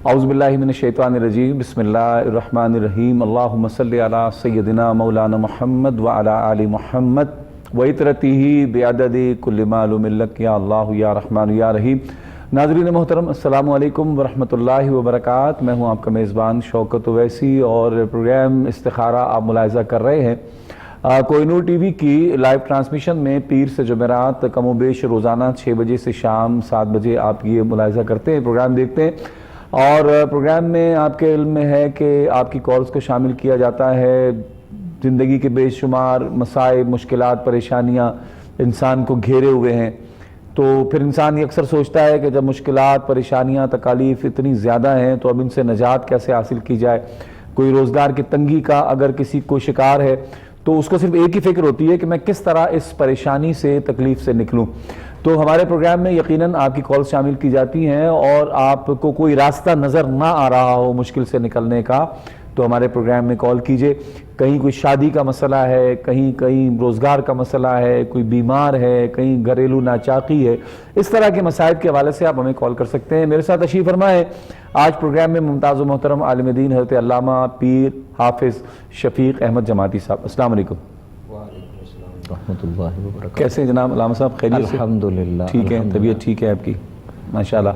اعوذ باللہ من الشیطان الرجیم بسم اللہ الرحمن الرحیم اللہم صلی علی سیدنا مولانا محمد وعلی آل محمد وعطرتہ بعدد کل معلوم لک یا اللہ یا رحمن یا رحیم۔ ناظرین محترم السلام علیکم ورحمۃ اللہ وبرکاتہ۔ میں ہوں آپ کا میزبان شوکت اویسی اور پروگرام استخارہ آپ ملاحظہ کر رہے ہیں۔ کوہ نور ٹی وی کی لائیو ٹرانسمیشن میں پیر سے جمعرات کم و بیش روزانہ 6 بجے سے شام 7 بجے آپ یہ ملاحظہ کرتے ہیں، پروگرام دیکھتے ہیں، اور پروگرام میں آپ کے علم میں ہے کہ آپ کی کالز کو شامل کیا جاتا ہے۔ زندگی کے بے شمار مسائل، مشکلات، پریشانیاں انسان کو گھیرے ہوئے ہیں، تو پھر انسان یہ اکثر سوچتا ہے کہ جب مشکلات، پریشانیاں، تکالیف اتنی زیادہ ہیں تو اب ان سے نجات کیسے حاصل کی جائے۔ کوئی روزگار کی تنگی کا اگر کسی کو شکار ہے تو اس کو صرف ایک ہی فکر ہوتی ہے کہ میں کس طرح اس پریشانی سے، تکلیف سے نکلوں۔ تو ہمارے پروگرام میں یقیناً آپ کی کالز شامل کی جاتی ہیں، اور آپ کو کوئی راستہ نظر نہ آ رہا ہو مشکل سے نکلنے کا تو ہمارے پروگرام میں کال کیجئے۔ کہیں کوئی شادی کا مسئلہ ہے، کہیں روزگار کا مسئلہ ہے، کوئی بیمار ہے، کہیں گھریلو ناچاقی ہے، اس طرح کے مسائل کے حوالے سے آپ ہمیں کال کر سکتے ہیں۔ میرے ساتھ تشریف فرما ہے آج پروگرام میں ممتاز و محترم عالم دین حضرت علامہ پیر حافظ شفیق احمد جماعتی صاحب۔ السلام علیکم۔ وعلیکم السلام ورحمۃ اللہ وبرکاتہ۔ کیسے ہیں جناب علامہ صاحب؟ خیریت سے؟ الحمدللہ ٹھیک ہے، طبیعت ٹھیک ہے آپ کی؟ ماشاءاللہ۔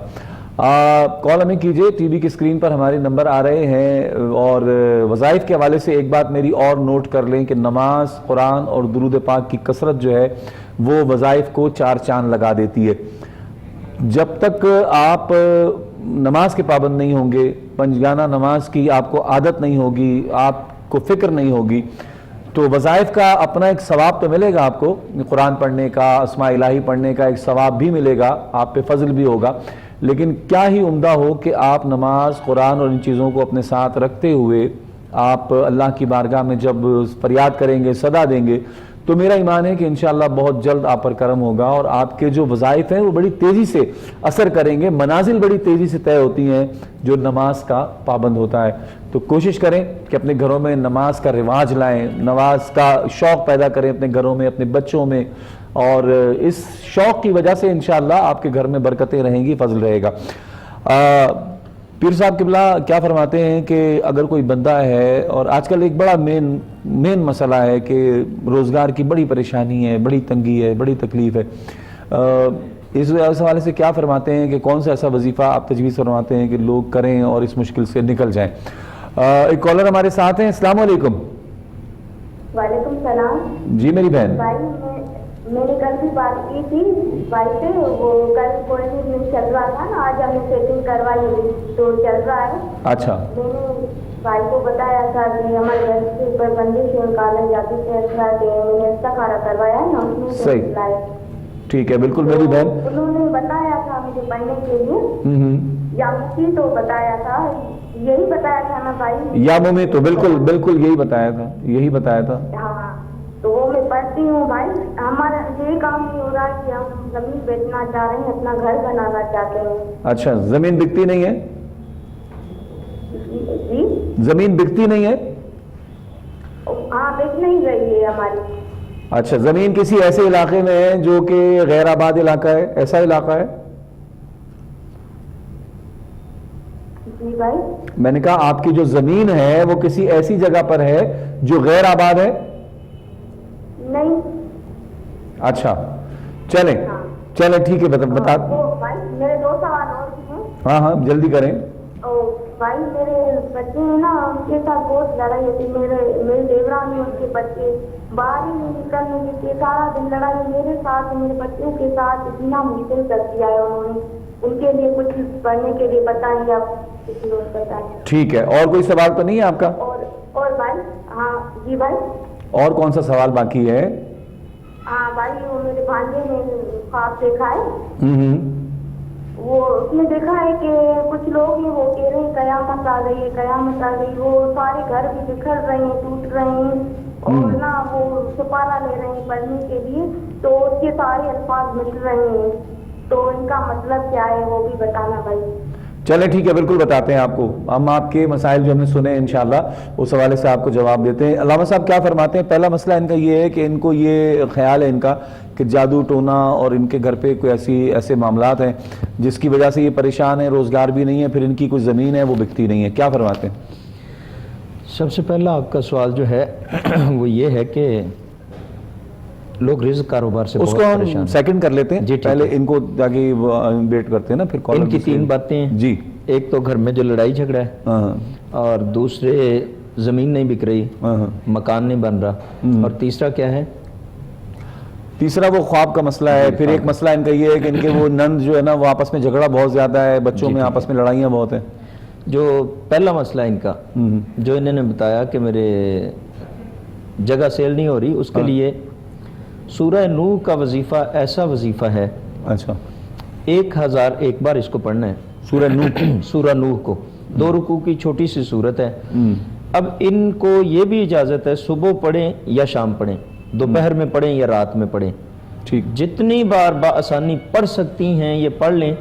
کال ہمیں کیجئے، ٹی وی کی اسکرین پر ہمارے نمبر آ رہے ہیں، اور وظائف کے حوالے سے ایک بات میری اور نوٹ کر لیں کہ نماز، قرآن اور درود پاک کی کثرت جو ہے وہ وظائف کو 4 چاند لگا دیتی ہے۔ جب تک آپ نماز کے پابند نہیں ہوں گے، پنجگانہ نماز کی آپ کو عادت نہیں ہوگی، آپ کو فکر نہیں ہوگی، تو وظائف کا اپنا ایک ثواب تو ملے گا آپ کو، قرآن پڑھنے کا، اسماء الہی پڑھنے کا ایک ثواب بھی ملے گا، آپ پہ فضل بھی ہوگا، لیکن کیا ہی عمدہ ہو کہ آپ نماز، قرآن اور ان چیزوں کو اپنے ساتھ رکھتے ہوئے آپ اللہ کی بارگاہ میں جب فریاد کریں گے، صدا دیں گے، تو میرا ایمان ہے کہ انشاءاللہ بہت جلد آپ پر کرم ہوگا، اور آپ کے جو وظائف ہیں وہ بڑی تیزی سے اثر کریں گے، منازل بڑی تیزی سے طے ہوتی ہیں جو نماز کا پابند ہوتا ہے۔ تو کوشش کریں کہ اپنے گھروں میں نماز کا رواج لائیں، نماز کا شوق پیدا کریں اپنے گھروں میں، اپنے بچوں میں، اور اس شوق کی وجہ سے انشاءاللہ آپ کے گھر میں برکتیں رہیں گی، فضل رہے گا۔ پیر صاحب قبلہ کیا فرماتے ہیں کہ اگر کوئی بندہ ہے، اور آج کل ایک بڑا مین مسئلہ ہے کہ روزگار کی بڑی پریشانی ہے، بڑی تنگی ہے، بڑی تکلیف ہے، اس حوالے سے کیا فرماتے ہیں کہ کون سا ایسا وظیفہ آپ تجویز فرماتے ہیں کہ لوگ کریں اور اس مشکل سے نکل جائیں؟ ایک کالر ہمارے ساتھ ہیں۔ السلام علیکم۔ وعلیکم السلام۔ جی میری بہن۔ بھائی میں نے کل بھی بات کی تھی بھائی سے، وہ کل کوئی نہیں چل رہا تھا نا، آج ہم نے سیٹنگ کروائی تو چل رہا ہے۔ اچھا۔ میں نے بھائی کو بتایا تھا کہ ہمارے گھر کے اوپر بندش نکالا جاتی ہے، میں نے استخارہ کروایا ہے نا، اس میں صحیح، ٹھیک ہے، بالکل میری بہن۔ انہوں نے بتایا تھا مجھے پڑھنے کے لیے، یا مفتی تو بتایا تھا، یہی بتایا تھا نا بھائی؟ یا ممی تو بالکل یہی بتایا تھا، یہی بتایا تھا۔ ہاں، تو وہ میں پڑھتی ہوں بھائی۔ ہمارا یہ کام نہیں ہو رہا کہ ہم زمین بیچنا چاہ رہے ہیں، اپنا گھر بنانا چاہتے ہیں۔ اچھا، زمین بکتی نہیں ہے؟ جی زمین بکتی نہیں ہے؟ ہاں، بیچ نہیں رہی ہے ہماری۔ اچھا، زمین کسی ایسے علاقے میں ہے جو کہ غیر آباد علاقہ ہے، ایسا علاقہ ہے؟ جی بھائی۔ میں نے کہا آپ کی جو زمین ہے وہ کسی ایسی جگہ پر ہے جو غیر آباد ہے؟ نہیں۔ اچھا، چلیں ٹھیک ہے، بتا۔ بھائی میرے 2 سوال اور ہیں۔ ہاں جلدی کریں۔ بھائی میرے بچے ہیں نا، ان کے ساتھ بہت لڑائی ہوتی ہے، میرے دیوران ہیں، ان کے بچے باہر ہی نہیں نکلنے دیتے، سارا دن لڑائی میرے ساتھ، میرے بچوں کے ساتھ، اتنا مشکل کر دیا ہے انہوں نے۔ ان کے لیے کچھ پڑھنے کے لیے بتائیں، آپ کسی اور بتائیں۔ ٹھیک ہے، اور کوئی سوال تو نہیں ہے آپ کا؟ اور بھائی، ہاں جی بھائی، اور کون سا سوال باقی ہے؟ ہاں بھائی، وہ میرے بھانجے نے خواب دیکھا ہے، وہ اس میں دیکھا ہے کہ کچھ لوگ ہیں وہ کہہ رہے ہیں قیامت آ گئی ہے، قیامت آ گئی، وہ سارے گھر بھی بکھر رہے ہیں، ٹوٹ رہے ہیں، اور نا وہ سپارہ لے رہے ہیں پڑھنے کے لیے، تو اس کے سارے الفاظ مل رہے ہیں، تو ان کا مطلب کیا ہے وہ بھی بتانا بھائی۔ چلیں ٹھیک ہے، بالکل بتاتے ہیں آپ کو. ہم آپ کے مسائل جو ہم نے سنے انشاءاللہ اس حوالے سے آپ کو جواب دیتے ہیں. علامہ صاحب کیا فرماتے ہیں؟ پہلا مسئلہ ان کا یہ ہے کہ ان کو یہ خیال ہے ان کا کہ جادو ٹونا اور ان کے گھر پہ کوئی ایسے معاملات ہیں جس کی وجہ سے یہ پریشان ہیں، روزگار بھی نہیں ہے، پھر ان کی کوئی زمین ہے وہ بکتی نہیں ہے. کیا فرماتے ہیں؟ سب سے پہلا آپ کا سوال جو ہے وہ یہ ہے کہ لوگ رزق کاروبار سے اس بہت کو ہم پریشان ہیں. سیکنڈ کر لیتے ہیں جی ٹھیک پہلے ہے. ان کو تاکہ ویٹ کرتے ہیں نا پھر ان کی 3 باتیں ہیں. جی. ایک تو گھر میں جو لڑائی جھگڑا ہے، ہاں اور دوسرے زمین نہیں بک رہی، ہاں. مکان نہیں بن رہا، اور تیسرا کیا ہے؟ تیسرا وہ خواب کا مسئلہ ہے. پھر ایک مسئلہ ان کا یہ ہے کہ ان کے وہ نند جو ہے نا وہ آپس میں جھگڑا بہت زیادہ ہے، بچوں میں آپس میں لڑائیاں بہت ہیں. جو پہلا مسئلہ ان کا جو انہوں نے بتایا کہ میرے جگہ سیل نہیں ہو رھی، اس کے لیے سورہ نوح کا وظیفہ ایسا وظیفہ ہے، اچھا 1001 بار اس کو پڑھنا ہے. سورہ نوح سورہ نوح کو 2 رکوع کی چھوٹی سی صورت ہے. اب ان کو یہ بھی اجازت ہے صبح پڑھیں یا شام پڑھیں، دوپہر میں پڑھیں یا رات میں پڑھیں، ٹھیک. جتنی بار بآسانی پڑھ سکتی ہیں یہ پڑھ لیں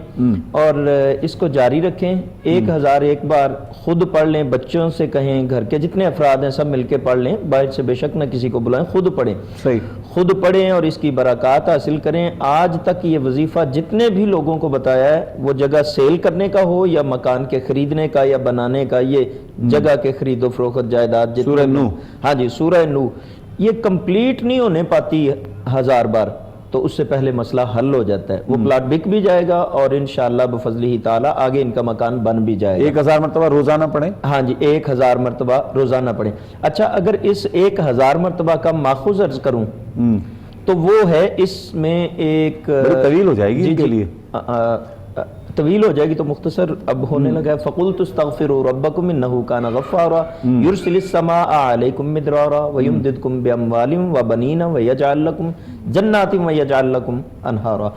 اور اس کو جاری رکھیں. 1001 بار خود پڑھ لیں، بچوں سے کہیں، گھر کے جتنے افراد ہیں سب مل کے پڑھ لیں، باہر سے بے شک نہ کسی کو بلائیں، خود پڑھیں. صحیح. خود پڑھیں اور اس کی برکات حاصل کریں. آج تک یہ وظیفہ جتنے بھی لوگوں کو بتایا ہے، وہ جگہ سیل کرنے کا ہو یا مکان کے خریدنے کا یا بنانے کا، یہ جگہ کے خرید و فروخت جائیداد، سورہ نوح. ہاں جی سورہ نوح یہ کمپلیٹ نہیں ہونے پاتی 1000 بار، تو اس سے پہلے مسئلہ حل ہو جاتا ہے. وہ پلاٹ بک بھی جائے گا اور انشاءاللہ بفضلہ تعالی آگے ان کا مکان بن بھی جائے گا. 1000 مرتبہ روزانہ پڑھیں. ہاں جی 1000 مرتبہ روزانہ پڑھیں. اچھا اگر اس 1000 مرتبہ کا ماخوذ عرض کروں تو وہ ہے اس میں ایک طویل ہو جائے گی ان کے لیے، طویل ہو جائے گی تو مختصر اب ہونے لگا ہے. فَقُلْتُ اسْتَغْفِرُوا رَبَّكُمْ إِنَّهُ كَانَ غَفَّارًا يُرْسِلِ السَّمَاءَ عَلَيْكُمْ مِدْرَارًا وَيُمْدِدْكُمْ بِأَمْوَالٍ وَبَنِينَ وَيَجْعَلْ لَكُمْ جَنَّاتٍ وَيَجْعَلْ لَكُمْ أَنْهَارًا.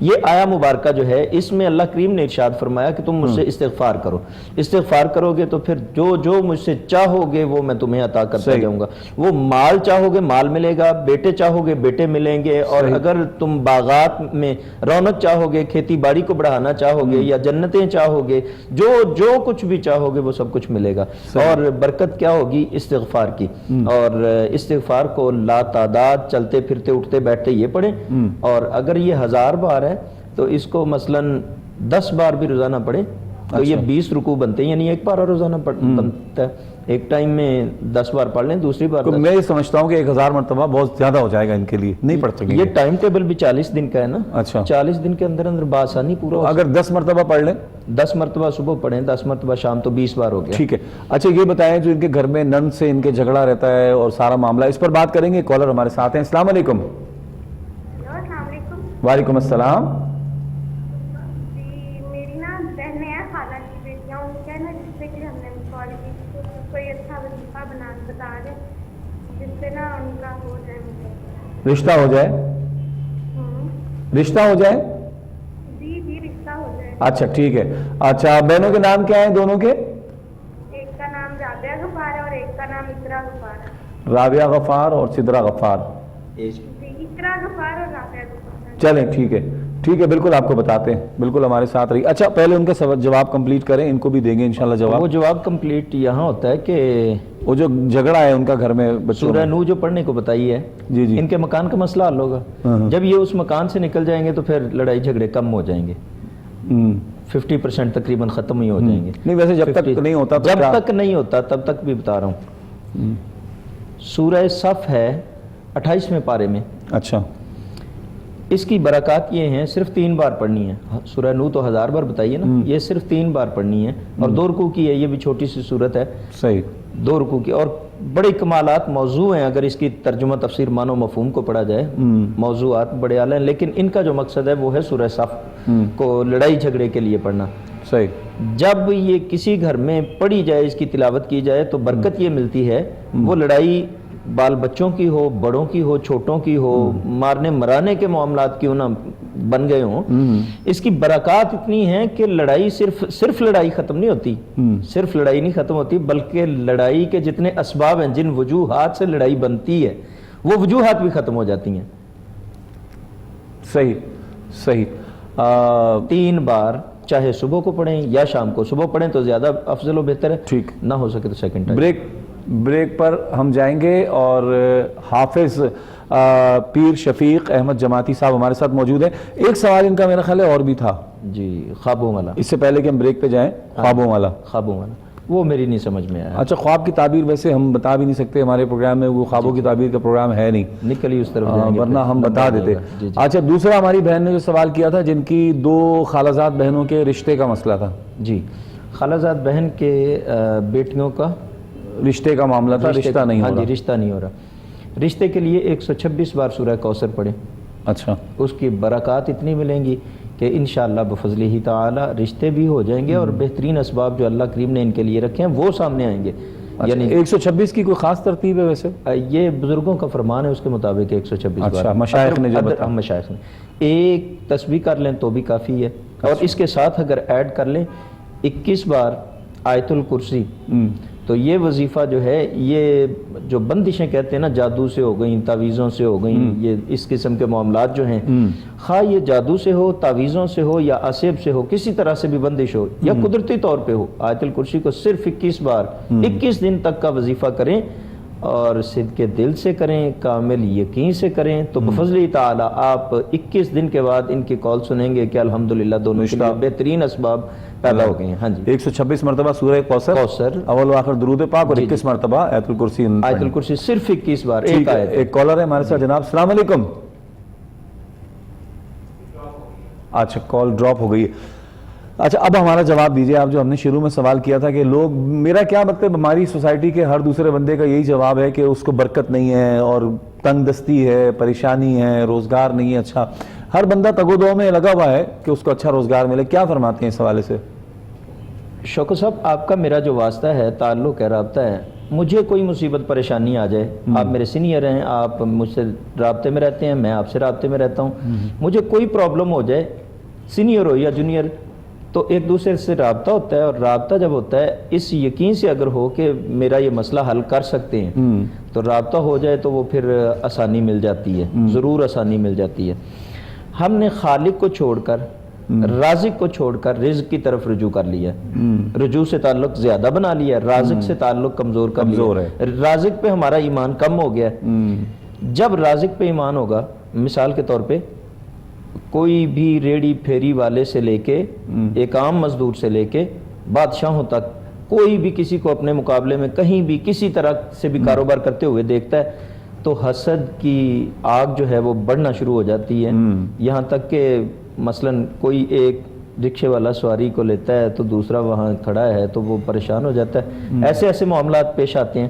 یہ آیا مبارکہ جو ہے اس میں اللہ کریم نے ارشاد فرمایا کہ تم مجھ سے استغفار کرو. استغفار کرو گے تو پھر جو مجھ سے چاہو گے وہ میں تمہیں عطا کرتا جاؤں گا. وہ مال چاہو گے مال ملے گا، بیٹے چاہو گے بیٹے ملیں گے، اور اگر تم باغات میں رونق چاہو گے، کھیتی باڑی کو بڑھانا چاہو گے یا جنتیں چاہو گے، جو کچھ بھی چاہو گے وہ سب کچھ ملے گا. اور برکت کیا ہوگی؟ استغفار کی. اور استغفار کو لا تعداد چلتے پھرتے اٹھتے بیٹھتے یہ پڑھیں. اور اگر یہ 1000 بار ہے تو اس کو مثلاً 10 بار بھی روزانہ پڑھیں تو یہ 20 رکوع بنتے ہیں، یعنی 1 بار روزانہ بنتا ہے. ایک ٹائم میں 10 بار پڑھ لیں، دوسری بار میں یہ سمجھتا ہوں کہ 1000 مرتبہ بہت زیادہ ہو جائے گا ان کے لیے، نہیں پڑھ سکیں. یہ ٹائم ٹیبل بھی 40 دن کا ہے نا. اچھا 40 دن کے اندر بآسانی پورا ہو. اگر 10 مرتبہ پڑھ لیں، 10 مرتبہ صبح پڑھیں، 10 مرتبہ شام، تو 20 بار ہو گیا. ٹھیک ہے. اچھا یہ بتائیں جو ان کے گھر میں نند سے ان کے جھگڑا رہتا ہے اور سارا معاملہ، اس پر بات کریں گے. کالر ہمارے ساتھ ہیں. السلام علیکم. السلام علیکم. وعلیکم السلام. جی میری نا بہنیں ہیں، خالہ کی بیٹیاں، ان کے نا جس سے کہ ہم نے کال کی کوئی اچھا وظیفہ بتا دیں جس سے نا ان کا ہو جائے، رشتہ ہو جائے. رشتہ ہو جائے. جی رشتہ ہو جائے. اچھا ٹھیک ہے. اچھا بہنوں کے نام کیا ہیں دونوں کے؟ ایک کا نام رابعہ غفار ہے اور ایک کا نام اقرا غفار ہے. رابعہ غفار اور صدرہ غفار. جی اقرا غفار اور رابعہ غفار. چلیں ٹھیک ہے بالکل آپ کو بتاتے ہیں، بالکل ہمارے ساتھ رہی. اچھا پہلے ان کا جواب کمپلیٹ کریں، ان کو بھی دیں گے انشاءاللہ جواب. وہ جواب کمپلیٹ یہاں ہوتا ہے کہ وہ جو جھگڑا ہے ان کا گھر میں بچوں سورہ نوح جو پڑھنے کو بتائی ہے، جی ان کے مکان کا مسئلہ حل ہوگا. جب یہ اس مکان سے نکل جائیں گے تو پھر لڑائی جھگڑے کم ہو جائیں گے، 50% تقریباً ختم ہی ہو جائیں گے. نہیں ویسے جب تک نہیں ہوتا جب تک نہیں ہوتا تب تک بھی بتا رہا ہوں. سورہ صف ہے 28ویں پارے میں. اچھا اس کی برکات یہ ہیں، صرف 3 بار پڑھنی ہے. سورہ نوح تو 1000 بار بتائیے نا، یہ صرف 3 بار پڑھنی ہے اور 2 رکوع کی ہے. یہ بھی چھوٹی سی صورت ہے. صحیح. 2 رکوع کی اور بڑے کمالات موضوع ہیں. اگر اس کی ترجمہ تفسیر معنی و مفہوم کو پڑھا جائے، موضوعات بڑے اعلیٰ ہیں. لیکن ان کا جو مقصد ہے وہ ہے سورہ صف کو لڑائی جھگڑے کے لیے پڑھنا. صحیح. جب یہ کسی گھر میں پڑھی جائے، اس کی تلاوت کی جائے تو برکت یہ ملتی ہے. وہ لڑائی بال بچوں کی ہو، بڑوں کی ہو، چھوٹوں کی ہو، مارنے مرانے کے معاملات کیوں نہ بن گئے ہوں، اس کی برکات اتنی ہیں کہ لڑائی صرف لڑائی ختم نہیں ہوتی. صرف لڑائی نہیں ختم ہوتی بلکہ لڑائی کے جتنے اسباب ہیں، جن وجوہات سے لڑائی بنتی ہے، وہ وجوہات بھی ختم ہو جاتی ہیں. صحیح. 3 بار چاہے صبح کو پڑھیں یا شام کو، صبح پڑھیں تو زیادہ افضل و بہتر ہے، ٹھیک، نہ ہو سکے تو سیکنڈ ٹائم۔ بریک پر ہم جائیں گے اور حافظ پیر شفیق احمد جماعتی صاحب ہمارے ساتھ موجود ہیں۔ ایک سوال ان کا میرا خیال ہے اور بھی تھا جی، خوابوں والا، اس سے پہلے کہ ہم بریک پہ جائیں، خوابوں والا وہ میری نہیں سمجھ میں آیا۔ اچھا، خواب کی تعبیر ویسے ہم بتا بھی نہیں سکتے، ہمارے پروگرام میں وہ خوابوں کی تعبیر کا پروگرام ہے نہیں، نکلی اس طرف جائیں گے ورنہ ہم بتا دیتے۔ جی۔ اچھا، دوسرا ہماری بہن نے جو سوال کیا تھا جن کی 2 خالہ زاد بہنوں کے رشتے کا مسئلہ تھا، جی، خالہ زاد بہن کے بیٹیوں کا رشتے کا معاملہ تھا، رشتہ نہیں ہو ہاں رہا۔ جی، رشتہ نہیں ہو رہا۔ رشتے کے لیے 126 بار سورہ کوثر پڑھیں، اچھا، اس کی برکات اتنی ملیں گی کہ انشاءاللہ بفضلہ تعالی رشتے بھی ہو جائیں گے اور بہترین اسباب جو اللہ کریم نے ان کے لیے رکھے ہیں وہ سامنے آئیں گے۔ یعنی 126 کی کوئی خاص ترتیب ہے ویسے؟ یہ بزرگوں کا فرمان ہے، اس کے مطابق 126 بار۔ اچھا، مشائخ نے جو بتایا، مشائخ نے ایک تسبیح کر لیں تو بھی کافی ہے، اور اس کے ساتھ اگر ایڈ کر لیں 21 بار آیت الکرسی، تو یہ وظیفہ جو ہے، یہ جو بندشیں کہتے ہیں نا، جادو سے ہو گئیں، تعویذوں سے ہو گئیں، یہ اس قسم کے معاملات جو ہیں، خواہ یہ جادو سے ہو، تعویذوں سے ہو یا اسیب سے ہو، کسی طرح سے بھی بندش ہو یا قدرتی طور پہ ہو، آیت الکرسی کو صرف 21 بار 21 دن تک کا وظیفہ کریں اور صدق دل سے کریں، کامل یقین سے کریں، تو بفضل تعالی آپ 21 دن کے بعد ان کی کال سنیں گے کہ الحمدللہ دونوں کے لیے بہترین اسباب پیدا ہو گئے ہیں۔ ہاں جی، 126 مرتبہ سورہ کوثر، اول و آخر درود پاک، اور 21 مرتبہ آیت الکرسی۔ آیت الکرسی صرف 21 بار، ایک آیت۔ ایک کالر ہے ہمارے ساتھ، جناب السلام علیکم۔ اچھا، کال ڈراپ ہو گئی ہے۔ اچھا، اب ہمارا جواب دیجئے، آپ جو ہم نے شروع میں سوال کیا تھا کہ لوگ، میرا کیا مطلب، ہماری سوسائٹی کے ہر دوسرے بندے کا یہی جواب ہے کہ اس کو برکت نہیں ہے اور تنگ دستی ہے، پریشانی ہے، روزگار نہیں ہے۔ اچھا، ہر بندہ تگ و دو میں لگا ہوا ہے کہ اس کو اچھا روزگار ملے، کیا فرماتے ہیں اس حوالے سے؟ شوکت صاحب، آپ کا میرا جو واسطہ ہے، تعلق ہے، رابطہ ہے، مجھے کوئی مصیبت پریشانی آ جائے، آپ میرے سینئر ہیں، آپ مجھ سے رابطے میں رہتے ہیں، میں آپ سے رابطے میں رہتا ہوں، مجھے کوئی پرابلم ہو جائے، سینئر ہو یا جونیئر، تو ایک دوسرے سے رابطہ ہوتا ہے، اور رابطہ جب ہوتا ہے اس یقین سے اگر ہو کہ میرا یہ مسئلہ حل کر سکتے ہیں، تو رابطہ ہو جائے تو وہ پھر آسانی مل جاتی ہے، ضرور آسانی مل جاتی ہے۔ ہم نے خالق کو چھوڑ کر، رازق کو چھوڑ کر رزق کی طرف رجوع کر لیا، رجوع سے تعلق زیادہ بنا لیا، رازق سے تعلق کمزور کر لیا، رازق پہ ہمارا ایمان کم ہو گیا۔ جب رازق پہ ایمان ہوگا، مثال کے طور پہ کوئی بھی ریڑی پھیری والے سے لے کے ایک عام مزدور سے لے کے بادشاہوں تک، کوئی بھی کسی کو اپنے مقابلے میں کہیں بھی کسی طرح سے بھی کاروبار کرتے ہوئے دیکھتا ہے تو حسد کی آگ جو ہے وہ بڑھنا شروع ہو جاتی ہے، یہاں تک کہ مثلاً کوئی ایک رکشے والا سواری کو لیتا ہے تو دوسرا وہاں کھڑا ہے تو وہ پریشان ہو جاتا ہے۔ ایسے ایسے معاملات پیش آتے ہیں،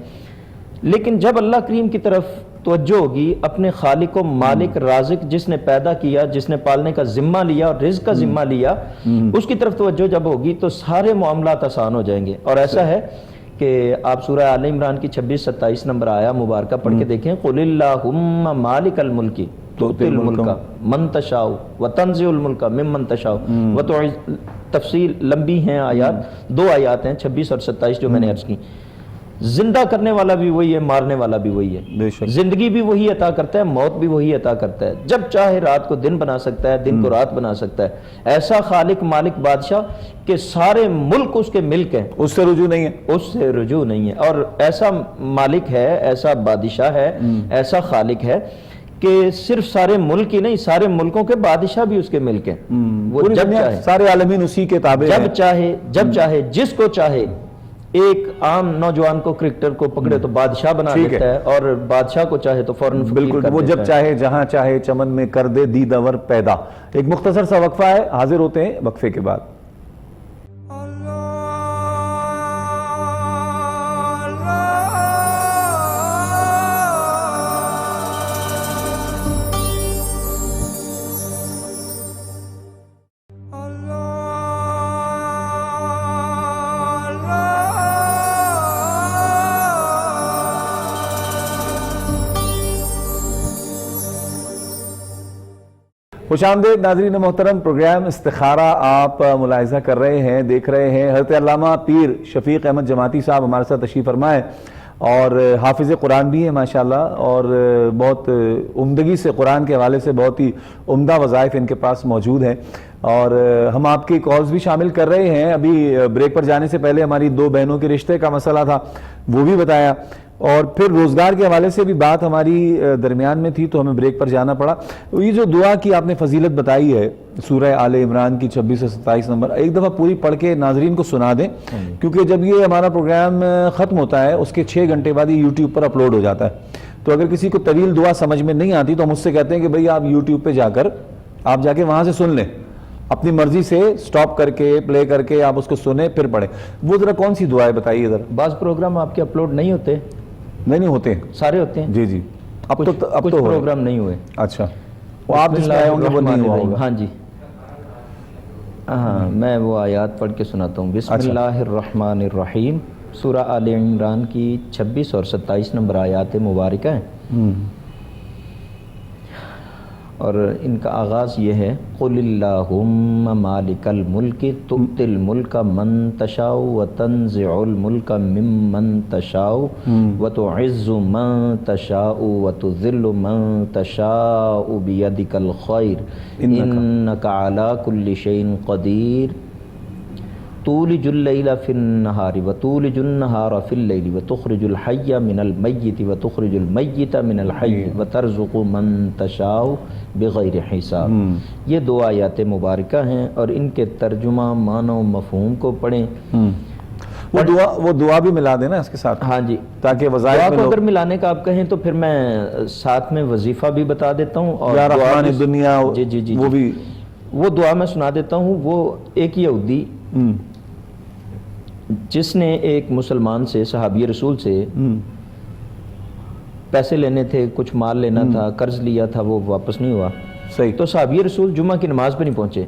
لیکن جب اللہ کریم کی طرف توجہ ہوگی، اپنے خالق و مالک رازق جس نے پیدا کیا، جس نے پالنے کا ذمہ لیا اور رزق کا ذمہ لیا، اس کی طرف توجہ جب ہوگی تو سارے معاملات آسان ہو جائیں گے۔ اور ایسا ہے کہ آپ سورہ آل عمران کی 26-27 نمبر آیا مبارکہ پڑھ کے دیکھیں، قُلِ اللَّهُمَّ مَالِكَ الْمُلْكِ تُؤْتِي الْمُلْكَ مَن تَشَاءُ وَتَنزِعُ الْمُلْكَ مِمَّن تَشَاءُ وَتُعِزُّ، تفصیل لمبی ہیں آیات، 2 آیات ہیں 26 اور 27 جو میں نے عرض کی۔ زندہ کرنے والا بھی وہی ہے، مارنے والا بھی وہی ہے، زندگی بھی وہی عطا کرتا ہے، موت بھی وہی عطا کرتا ہے، جب چاہے رات کو دن بنا سکتا ہے، دن کو رات بنا سکتا ہے۔ ایسا خالق مالک بادشاہ کہ سارے ملک اس کے ملک ہیں، اس سے رجوع نہیں ہے، اس سے رجوع نہیں ہے، اور ایسا مالک ہے، ایسا بادشاہ ہے، ایسا خالق ہے کہ صرف سارے ملک ہی نہیں، سارے ملکوں کے بادشاہ بھی اس کے ملک ہیں، وہ جب چاہے، سارے عالمین اسی کے تابع ہیں، جب چاہے جس کو چاہے، ایک عام نوجوان کو کرکٹر کو پکڑے تو بادشاہ بنا دیتا ہے، اور بادشاہ کو چاہے تو فوراً فقیر کر دیتا ہے۔ بالکل، وہ جب چاہے جہاں چاہے چمن میں کر دے دیدور پیدا۔ ایک مختصر سا وقفہ ہے، حاضر ہوتے ہیں وقفے کے بعد۔ خوش آمدید ناظرین محترم، پروگرام استخارہ آپ ملاحظہ کر رہے ہیں، دیکھ رہے ہیں۔ حضرت علامہ پیر شفیق احمد جماعتی صاحب ہمارے ساتھ تشریف فرما ہے، اور حافظ قرآن بھی ہیں ماشاءاللہ، اور بہت عمدگی سے قرآن کے حوالے سے بہت ہی عمدہ وظائف ان کے پاس موجود ہیں۔ اور ہم آپ کی کالز بھی شامل کر رہے ہیں. ابھی بریک پر جانے سے پہلے ہماری 2 بہنوں کے رشتے کا مسئلہ تھا, وہ بھی بتایا, اور پھر روزگار کے حوالے سے بھی بات ہماری درمیان میں تھی تو ہمیں بریک پر جانا پڑا. یہ جو دعا کی آپ نے فضیلت بتائی ہے سورہ آل عمران کی 26 سے 27 نمبر, ایک دفعہ پوری پڑھ کے ناظرین کو سنا دیں, کیونکہ جب یہ ہمارا پروگرام ختم ہوتا ہے اس کے 6 گھنٹے بعد یہ یوٹیوب پر اپلوڈ ہو جاتا ہے. تو اگر کسی کو طویل دعا سمجھ میں نہیں آتی تو ہم اس سے کہتے ہیں کہ بھئی آپ یوٹیوب پہ آپ جا کے وہاں سے سن لیں, اپنی مرضی سے سٹاپ کر کے پلے کر کے آپ اس کو سنیں پھر پڑھیں. وہ ذرا کون سی دعا ہے بتائیے ذرا. بعض پروگرام آپ کے اپلوڈ نہیں ہوتے, نہیں ہوتے, سارے ہوتے ہیں. جی جی, اب کچھ تو پروگرام نہیں ہوئے. اچھا, وہ آپ جس میں آئے ہوں گے وہ نہیں ہوا ہوگا. ہاں جی, ہاں میں وہ آیات پڑھ کے سناتا ہوں. بسم اللہ الرحمن الرحیم, سورہ آل عمران کی 26 اور 27 نمبر آیات مبارکہ ہیں, اور ان کا آغاز یہ ہے, قل اللہم مالک الملک تؤتی الملک من تشاء وتنزع الملک ممن تشاء وتعز من تشاء وتذل من تشاء بیدک الخیر انک علی کل شیء قدیر تولج اللیل فی النہار وتولج النہار فی اللیل وتخرج الحی من المیت وتخرج المیت من الحی وترزق من تشاء بغیر حساب. یہ 2 آیات مبارکہ ہیں, اور ان کے ترجمہ معنی و مفہوم کو پڑھیں. وہ دعا بھی ملا دینا اس کے ساتھ. ہاں جی, تاکہ وظائف میں اگر ملانے کا آپ کہیں تو پھر میں ساتھ میں وظیفہ بھی بتا دیتا ہوں, اور یا رحمان الدنیا جی وہ بھی, وہ دعا میں سنا دیتا ہوں. وہ ایک یہودی جس نے ایک مسلمان سے, صحابی رسول سے پیسے لینے تھے, کچھ مال لینا تھا, قرض لیا تھا, وہ واپس نہیں ہوا. صحیح. تو صحابی رسول جمعہ کی نماز پہ نہیں پہنچے.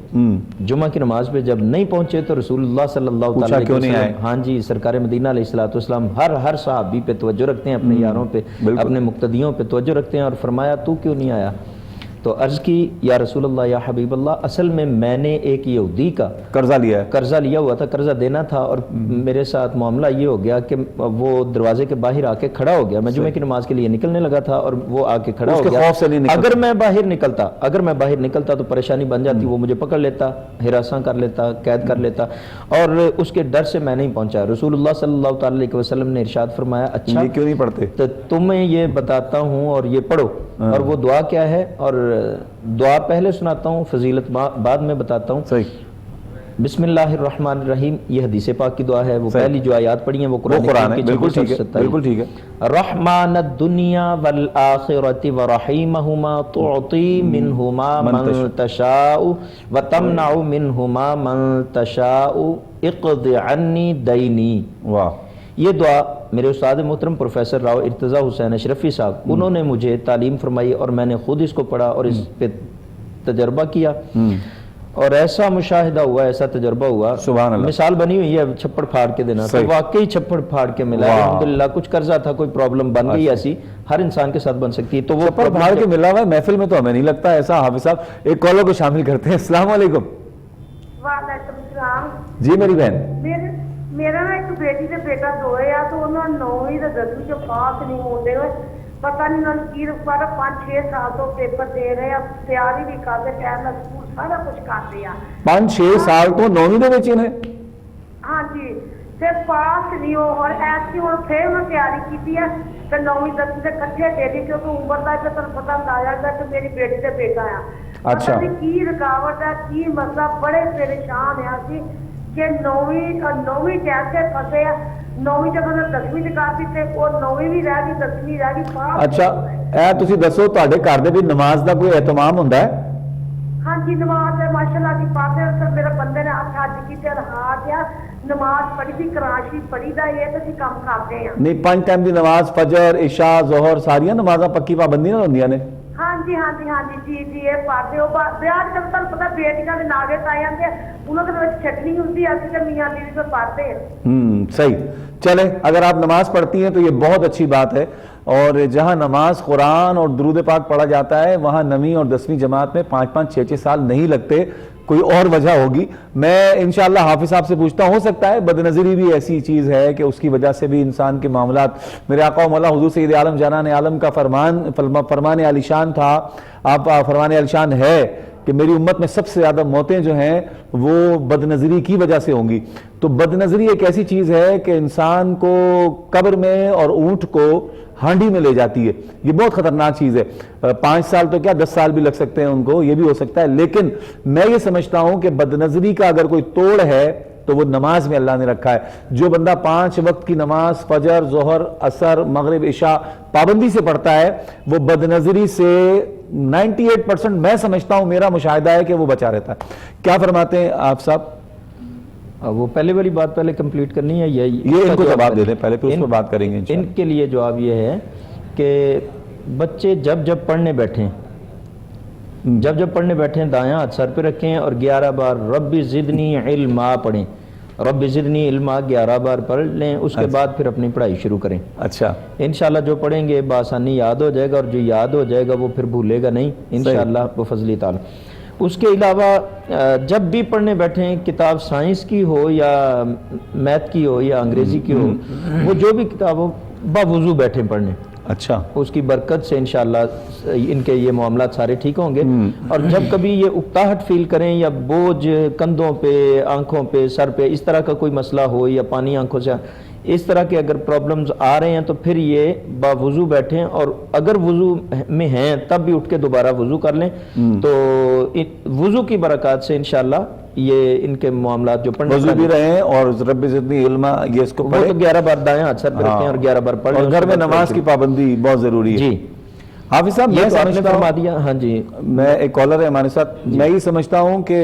جمعہ کی نماز پہ جب نہیں پہنچے تو رسول اللہ صلی اللہ علیہ وسلم, ہاں جی, سرکار مدینہ علیہ الصلوۃ والسلام ہر صحابی پہ توجہ رکھتے ہیں, اپنے یاروں پہ, اپنے مقتدیوں پہ توجہ رکھتے ہیں, اور فرمایا تو کیوں نہیں آیا؟ تو عرض کی, یا رسول اللہ یا حبیب اللہ, اصل میں نے ایک یہودی کا قرضہ لیا ہوا تھا, قرضہ دینا تھا, اور میرے ساتھ معاملہ یہ ہو گیا کہ وہ دروازے کے باہر آ کے کھڑا ہو گیا. میں جمعے کی نماز کے لیے نکلنے لگا تھا اور وہ آ کے کھڑا ہو گیا. اگر میں باہر نکلتا تو پریشانی بن جاتی, وہ مجھے پکڑ لیتا, ہراساں کر لیتا, قید کر لیتا, اور اس کے ڈر سے میں نہیں پہنچا. رسول اللہ صلی اللہ علیہ وسلم نے ارشاد فرمایا, اچھا کیوں نہیں پڑھتے؟ تو تمہیں یہ بتاتا ہوں اور یہ پڑھو. اور وہ دعا کیا ہے, اور دعا پہلے سناتا ہوں, فضیلت بعد میں بتاتا ہوں. صحیح. بسم اللہ الرحمن الرحیم, یہ حدیث پاک کی دعا ہے. وہ پہلی جو آیات پڑھی ہیں وہ قرآن ہے. بالکل ٹھیک ہے. رحمان الدنیا والآخرۃ ورحیمہما تعطی منہما من تشاء وتمنع منہما من تشاء اقض عنی دینی. واہ. یہ دعا میرے استاد محترم پروفیسر راؤ ارتضیٰ حسین اشرفی صاحب, انہوں نے مجھے تعلیم فرمائی, اور میں نے خود اس کو پڑھا اور اس پہ تجربہ کیا, اور ایسا مشاہدہ ہوا, ایسا تجربہ ہوا, سبحان اللہ. مثال بنی ہوئی ہے چھپڑ پھاڑ کے دینا, تو واقعی چھپڑ پھاڑ کے ملا. الحمدللہ کچھ قرضہ تھا, کوئی پرابلم بن گئی ایسی, ہر انسان کے ساتھ بن سکتی ہے, تو وہ چھپڑ پھاڑ کے ملا ہوا ہے. محفل میں تو ہمیں نہیں لگتا ایسا. حافظ صاحب ایک کالر کو شامل کرتے ہیں. السلام علیکم. وعلیکم السلام. جی میری بہن, میرا نا ایک بیٹی سے بیٹا دوئے آ, تو انہوں نے 9ویں سے 10ویں چ پاس نہیں ہوتے ہوئے, پتہ نہیں انہوں نے کی رکھا, 5-6 سال تو پیپر دے رہے ہیں, تیاری بھی کرتے, ٹائم میں اسکول سارا کچھ کرتے ہیں. 5-6 سال تو 9ویں دے وچ نے. ہاں جی, پھر پاس نہیں ہو, اور ایسی ہوں پھر انہوں نے تیاری کی ہے, پھر 9ویں 10ویں سے کٹھے دے دی, کیونکہ عمر کا تو پتہ اندازہ ہے کہ میری بیٹی سے بیٹا ہے. اچھا, کی رکاوٹ ہے, کی مسئلہ, بڑے پریشان ہے کہ 9ویں کیسے پھنسے ہیں. 9ویں جب انہوں نے 10ویں چکاتی تھے, وہ 9ویں بھی رہ گئی, 10ویں رہ گئی. اچھا, اے تسی دسو تہاڈے گھر دے بھی نماز دا کوئی اہتمام ہوندا ہے؟ ہاں جی, نماز ہے ماشاءاللہ کی پاتے ہیں. سر میرے بندے نے حج کیتے, ہاں گیا, نماز پڑھی تھی, کراچی پڑھی دا, یہ تو اسی کام کرتے ہیں. نہیں, 5 ٹائم دی نماز, فجر, عشاء, ظہر, ساریاں نمازاں پکی پابندی نہ ہوندیاں نے. ہاں جی, یہ پڑھتے ہو. بیاہ جب تک پتا بیٹیاں دے ناگے پائے جاندے, انہوں نے چھٹنی ہوندی ہے, کہ میاں بیوی پہ پڑھتے ہیں. صحیح. چلیں, اگر آپ نماز پڑھتی ہیں تو یہ بہت اچھی بات ہے, اور جہاں نماز, قرآن اور درود پاک پڑھا جاتا ہے, وہاں 9ویں اور 10ویں جماعت میں 5-5, 6-6 سال نہیں لگتے. کوئی اور وجہ ہوگی, میں انشاءاللہ حافظ صاحب سے پوچھتا ہوں. ہو سکتا ہے بدنظری بھی ایسی چیز ہے کہ اس کی وجہ سے بھی انسان کے معاملات, میرے آقا و مولا حضور سید عالم جانان عالم کا فرمان عالی شان تھا, آپ فرمان عالی شان ہے کہ میری امت میں سب سے زیادہ موتیں جو ہیں وہ بد نظری کی وجہ سے ہوں گی. تو بد نظری ایک ایسی چیز ہے کہ انسان کو قبر میں اور اونٹ کو ہانڈی میں لے جاتی ہے. یہ بہت خطرناک چیز ہے. 5 سال تو کیا 10 سال بھی لگ سکتے ہیں ان کو, یہ بھی ہو سکتا ہے. لیکن میں یہ سمجھتا ہوں کہ بد نظری کا اگر کوئی توڑ ہے تو وہ نماز میں اللہ نے رکھا ہے. جو بندہ 5 وقت کی نماز فجر, ظہر, عصر, مغرب, عشاء پابندی سے پڑھتا ہے, وہ بد نظری سے 98% میں سمجھتا ہوں, میرا مشاہدہ ہے کہ وہ بچا رہتا ہے. کیا فرماتے ہیں آپ صاحب؟ وہ پہلے والی بات پہلے کمپلیٹ کرنی ہے, یہ ان کو جواب دے دیں پہلے, پھر اس پر بات کریں گے انشاءاللہ. ان کے لیے جواب یہ ہے کہ بچے جب پڑھنے بیٹھیں, پڑھنے بیٹھیں دایاں ہاتھ سر پہ رکھیں اور 11 بار رب زدنی علما پڑھیں. رب زدنی علما 11 بار پڑھ لیں, اس کے بعد پھر اپنی پڑھائی شروع کریں. اچھا, انشاءاللہ جو پڑھیں گے بآسانی یاد ہو جائے گا, اور جو یاد ہو جائے گا وہ پھر بھولے گا نہیں انشاءاللہ بفضل تعالی. اس کے علاوہ جب بھی پڑھنے بیٹھیں, کتاب سائنس کی ہو یا میتھ کی ہو یا انگریزی کی ہو, وہ جو بھی کتاب ہو باوضو بیٹھیں پڑھنے. اچھا, اس کی برکت سے انشاءاللہ ان کے یہ معاملات سارے ٹھیک ہوں گے. اور جب کبھی یہ اکتاہٹ فیل کریں یا بوجھ کندھوں پہ, آنکھوں پہ, سر پہ, اس طرح کا کوئی مسئلہ ہو یا پانی آنکھوں سے, اس طرح کے اگر پرابلمز آ رہے ہیں تو پھر یہ باوضو بیٹھیں, اور اگر وضو میں ہیں تب بھی اٹھ کے دوبارہ وضو کر لیں. تو وضو کی برکات سے انشاءاللہ یہ ان کے معاملات جو پڑھنے وضو بھی رہے اور رب زدنی علما, یہ اس کو وہ تو 11 بار دایاں ہاتھ سر پہ رکھیں اور 11 بار پڑھ لیں. اور گھر میں نماز کی پابندی بہت ضروری ہے. جی حافظ صاحب, یہ تو آپ نے فرما دیا. ہاں جی, میں ایک کالر ہے ہمارے ساتھ, میں یہ سمجھتا ہوں کہ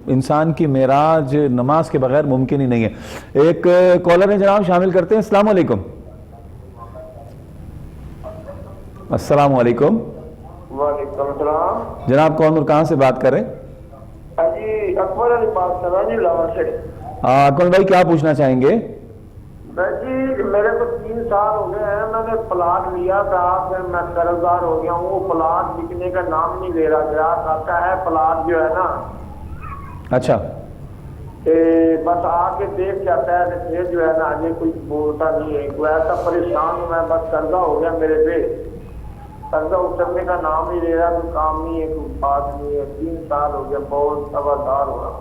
انسان کی معراج نماز کے بغیر ممکن ہی نہیں ہے. ایک کالر ہے جناب, شامل کرتے ہیں. السلام علیکم. السلام علیکم. وعلیکم السلام. جناب کون اور کہاں سے بات کر رہے ہیں؟ جی اکبر علی بات کر رہا ہوں جی, لاہور سے. اکمل بھائی کیا پوچھنا چاہیں گے؟ جی میرے کو 3 سال ہو گئے ہیں, میں نے پلاٹ لیا تھا, پھر میں قرض دار ہو گیا ہوں. وہ پلاٹ بکنے کا نام نہیں لے رہا, گراہک آتا ہے پلاٹ جو ہے نا, اچھا, بس آ کے دیکھ جاتا ہے, پھر جو ہے نا آگے کوئی بولتا نہیں ہے. ایسا پریشان ہوں میں, بس قرضہ ہو گیا میرے پہ, قرضہ اترنے کا نام نہیں لے رہا, کوئی کام نہیں ہے, کوئی بات نہیں ہے. 3 سال ہو گیا, بہت خبردار ہو رہا.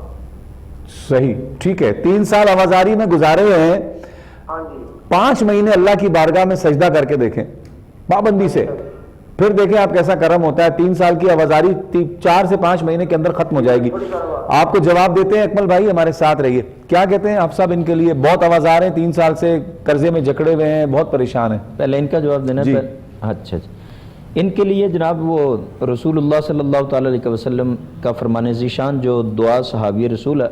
صحیح, ٹھیک ہے. 3 سال آوازاری میں گزارے ہوئے ہیں. ہاں جی, 5 مہینے اللہ کی بارگاہ میں سجدہ کر کے دیکھیں پابندی سے, پھر دیکھیں آپ کیسا کرم ہوتا ہے. 3 سال کی آوازاری 4 سے 5 مہینے کے اندر ختم ہو جائے گی. آپ کو جواب دیتے ہیں. اکمل بھائی ہمارے ساتھ رہیے. کیا کہتے ہیں آپ صاحب ان کے لیے؟ بہت آوازار ہیں, 3 سال سے قرضے میں جکڑے ہوئے ہیں, بہت پریشان ہیں. پہلے ان کا جواب دینا. اچھا جی, ان کے لیے جناب وہ رسول اللہ صلی اللہ تعالی علیہ وسلم کا فرمان ذیشان جو دعا صحابی رسول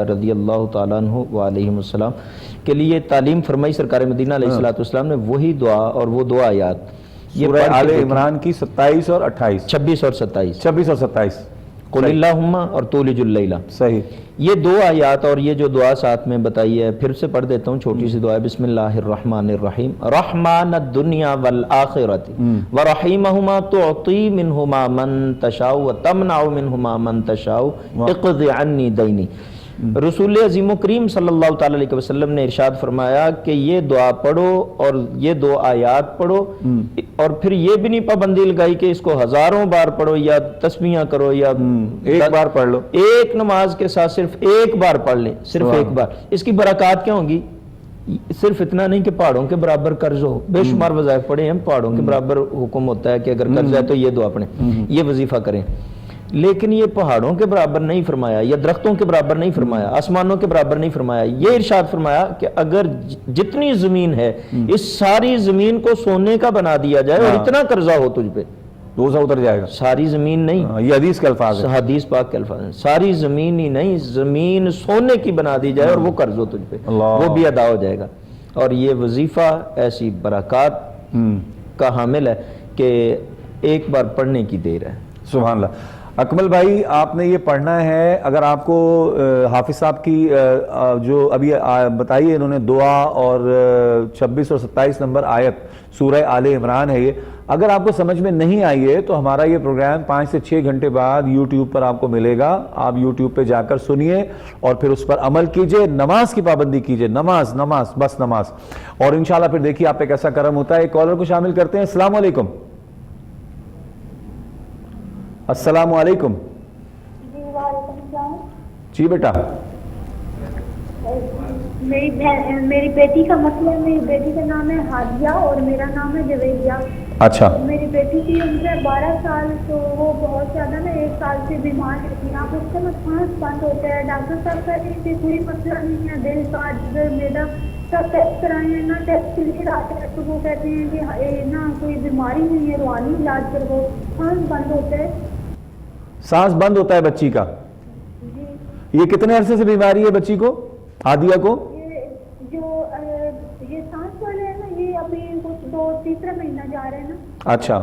رضی اللہ تعالیٰ عنہ وعلیہم السلام کے لیے تعلیم فرمائی سرکار مدینہ علیہ الصلوۃ والسلام نے, وہی دعا اور وہ دعا آیات سورہ آل عمران کی 27 اور 28, 26 اور 27, 26 اور 27, قل اللہم اور تولج اللیل. صحیح, یہ 2 آیات اور یہ جو دعا ساتھ میں بتائی ہے, پھر سے پڑھ دیتا ہوں, چھوٹی سی دعا ہے. بسم اللہ الرحمن الرحیم. رحمان الدنیا والآخرۃ ورحیمہما تعطی منہما من تشاء وتمنع منہما من تشاء اقض عنی دینی. رسول عظیم و کریم صلی اللہ تعالی علیہ وسلم نے ارشاد فرمایا کہ یہ دعا پڑھو اور یہ 2 آیات پڑھو, اور پھر یہ بھی نہیں پابندی لگائی کہ اس کو 1000 بار پڑھو یا تسمیہ کرو یا 1 بار پڑھ لو. ایک نماز کے ساتھ صرف 1 بار پڑھ لیں, صرف 1 بار. اس کی برکات کیا ہوں گی؟ صرف اتنا نہیں کہ پہاڑوں کے برابر قرض ہو, بے شمار وظائف پڑھے ہیں, پہاڑوں کے برابر حکم ہوتا ہے کہ اگر قرض ہے تو یہ دعا پڑھیں, یہ وظیفہ کریں. لیکن یہ پہاڑوں کے برابر نہیں فرمایا, یا درختوں کے برابر نہیں فرمایا, آسمانوں کے برابر نہیں فرمایا. یہ ارشاد فرمایا کہ اگر جتنی زمین ہے اس ساری زمین کو سونے کا بنا دیا جائے اور اتنا قرضہ ہو تجھ پہ, روزہ اتر جائے گا. ساری زمین نہیں, یہ حدیث کے الفاظ ہیں, حدیث پاک کے الفاظ ہیں. ساری زمین ہی نہیں, زمین سونے کی بنا دی جائے اور وہ قرض ہو تجھ پہ, وہ بھی ادا ہو جائے گا. اور یہ وظیفہ ایسی برکات کا حامل ہے کہ 1 بار پڑھنے کی دیر ہے. سبحان اللہ. اکمل بھائی آپ نے یہ پڑھنا ہے, اگر آپ کو حافظ صاحب کی جو ابھی بتائی ہے انہوں نے دعا اور 26 اور 27 نمبر آیت سورہ آل عمران ہے, یہ اگر آپ کو سمجھ میں نہیں آئی ہے تو ہمارا یہ پروگرام 5 سے 6 گھنٹے بعد یوٹیوب پر آپ کو ملے گا. آپ یوٹیوب پہ جا کر سنیے اور پھر اس پر عمل کیجئے. نماز کی پابندی کیجئے, نماز نماز بس نماز, اور انشاءاللہ پھر دیکھیے آپ پہ کیسا کرم ہوتا ہے. ایک کالر کو شامل کرتے ہیں. السلام علیکم. السلام علیکم. جی بیٹا. میری بیٹی کا مسئلہ ہے. میری بیٹی کا نام ہے ہادیہ اور میرا نام ہے جویریہ. اچھا. میری بیٹی کی عمر ہے 12 سال. تو وہ بہت زیادہ نا 1 سال سے بیمار رہتی ہے. اب اس کا سانس بند ہوتا ہے. ڈاکٹر صاحب کہتے ہیں کہ کوئی مسئلہ نہیں ہے, دل کا جگر میدا سب ٹیسٹ کرائے ہیں نا, ٹیسٹ کلیئر آتے ہیں تو وہ کہتے ہیں کہ نا کوئی بیماری نہیں ہے, روحانی علاج کر وہ. سانس بند ہوتا ہے. سانس بند ہوتا ہے بچی کا. یہ کتنے عرصے سے بیماری ہے بچی کو, ہادیہ کو؟ یہ سانس والے ہیں نا, یہ ابھی کچھ 2-3 مہینہ جا رہے ہیں نا. اچھا